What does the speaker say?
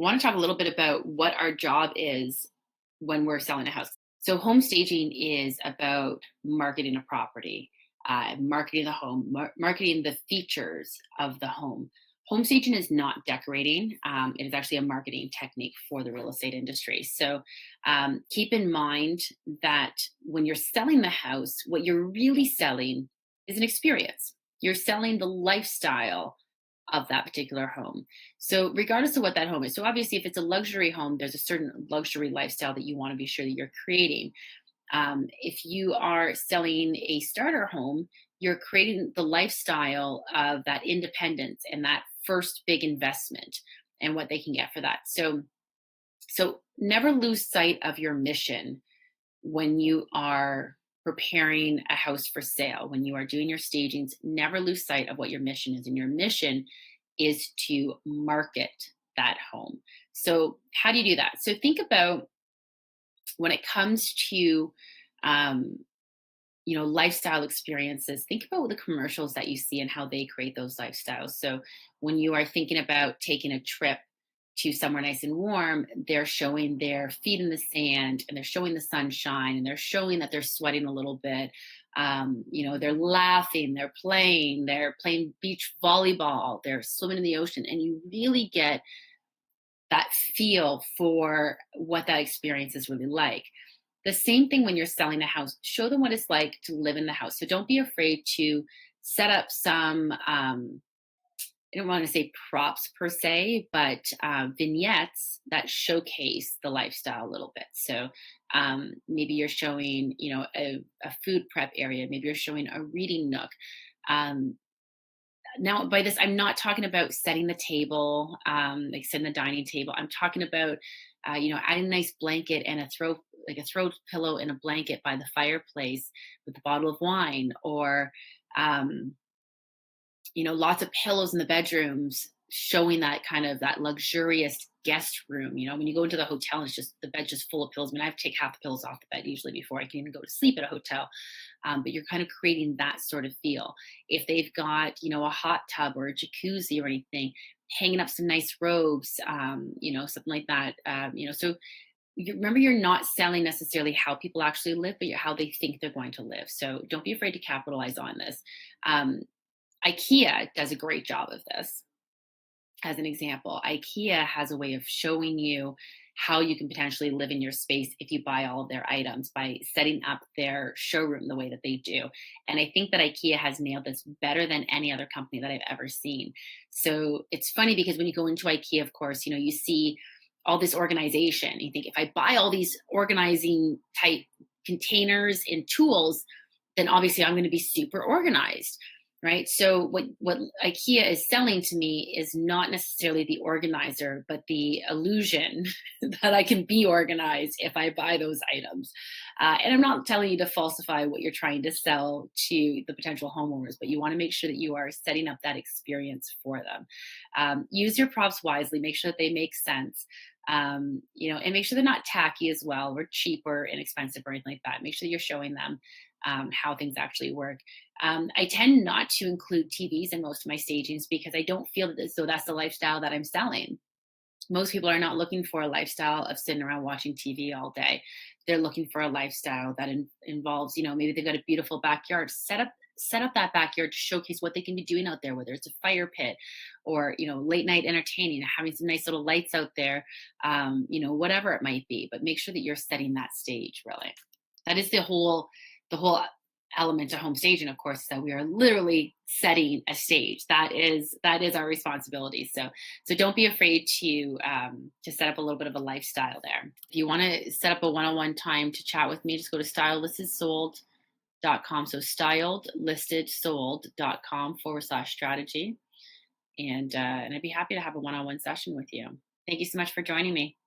want to talk a little bit about what our job is when we're selling a house. So, home staging is about marketing a property, marketing the home, marketing the features of the home. Home staging is not decorating. It is actually a marketing technique for the real estate industry. So, keep in mind that when you're selling the house, what you're really selling is an experience. You're selling the lifestyle of that particular home. So, regardless of what that home is, so obviously, if it's a luxury home, there's a certain luxury lifestyle that you want to be sure that you're creating. If you are selling a starter home, you're creating the lifestyle of that independence and that first big investment and what they can get for that. So never lose sight of your mission when you are preparing a house for sale, when you are doing your stagings. Never lose sight of what your mission is. And your mission is to market that home. So, how do you do that? So, think about when it comes to um, lifestyle experiences. Think about the commercials that you see and how they create those lifestyles. So when you are thinking about taking a trip to somewhere nice and warm, they're showing their feet in the sand, and they're showing the sunshine, and they're showing that they're sweating a little bit. They're laughing, they're playing beach volleyball, they're swimming in the ocean, and you really get that feel for what that experience is really like. The same thing when you're selling a house, show them what it's like to live in the house. So don't be afraid to set up some, I don't want to say props per se, but vignettes that showcase the lifestyle a little bit. So maybe you're showing, a food prep area, maybe you're showing a reading nook. Um, Now, by this, I'm not talking about setting the table, like setting the dining table. I'm talking about, adding a nice blanket and like a throw pillow and a blanket by the fireplace with a bottle of wine, or, um, lots of pillows in the bedrooms, showing that kind of that luxurious guest room. When you go into the hotel, it's just the bed's just full of pillows. I mean, I have to take half the pillows off the bed usually before I can even go to sleep at a hotel. But you're kind of creating that sort of feel. If they've got, a hot tub or a jacuzzi or anything, hanging up some nice robes, something like that. So remember, you're not selling necessarily how people actually live, but how they think they're going to live. So don't be afraid to capitalize on this. Um, IKEA does a great job of this. As an example, IKEA has a way of showing you how you can potentially live in your space if you buy all of their items by setting up their showroom the way that they do. And I think that IKEA has nailed this better than any other company that I've ever seen. So it's funny because when you go into IKEA, of course, you see all this organization. You think, if I buy all these organizing type containers and tools, then obviously I'm going to be super organized. Right. So what IKEA is selling to me is not necessarily the organizer, but the illusion that I can be organized if I buy those items. And I'm not telling you to falsify what you're trying to sell to the potential homeowners, but you want to make sure that you are setting up that experience for them. Use your props wisely. Make sure that they make sense. And make sure they're not tacky as well, or cheap or inexpensive or anything like that. Make sure you're showing them how things actually work. I tend not to include TVs in most of my stagings because I don't feel that as though that's the lifestyle that I'm selling. Most people are not looking for a lifestyle of sitting around watching TV all day. They're looking for a lifestyle that involves, maybe they've got a beautiful backyard. Set up that backyard to showcase what they can be doing out there, whether it's a fire pit or late night entertaining, having some nice little lights out there, whatever it might be. But make sure that you're setting that stage. Really, that is the whole element to home staging, of course, is that we are literally setting a stage. That is our responsibility. So don't be afraid to set up a little bit of a lifestyle there. If you want to set up a one-on-one time to chat with me, just go to styledlistedsold.com. So styledlistedsold.com/strategy. And I'd be happy to have a one-on-one session with you. Thank you so much for joining me.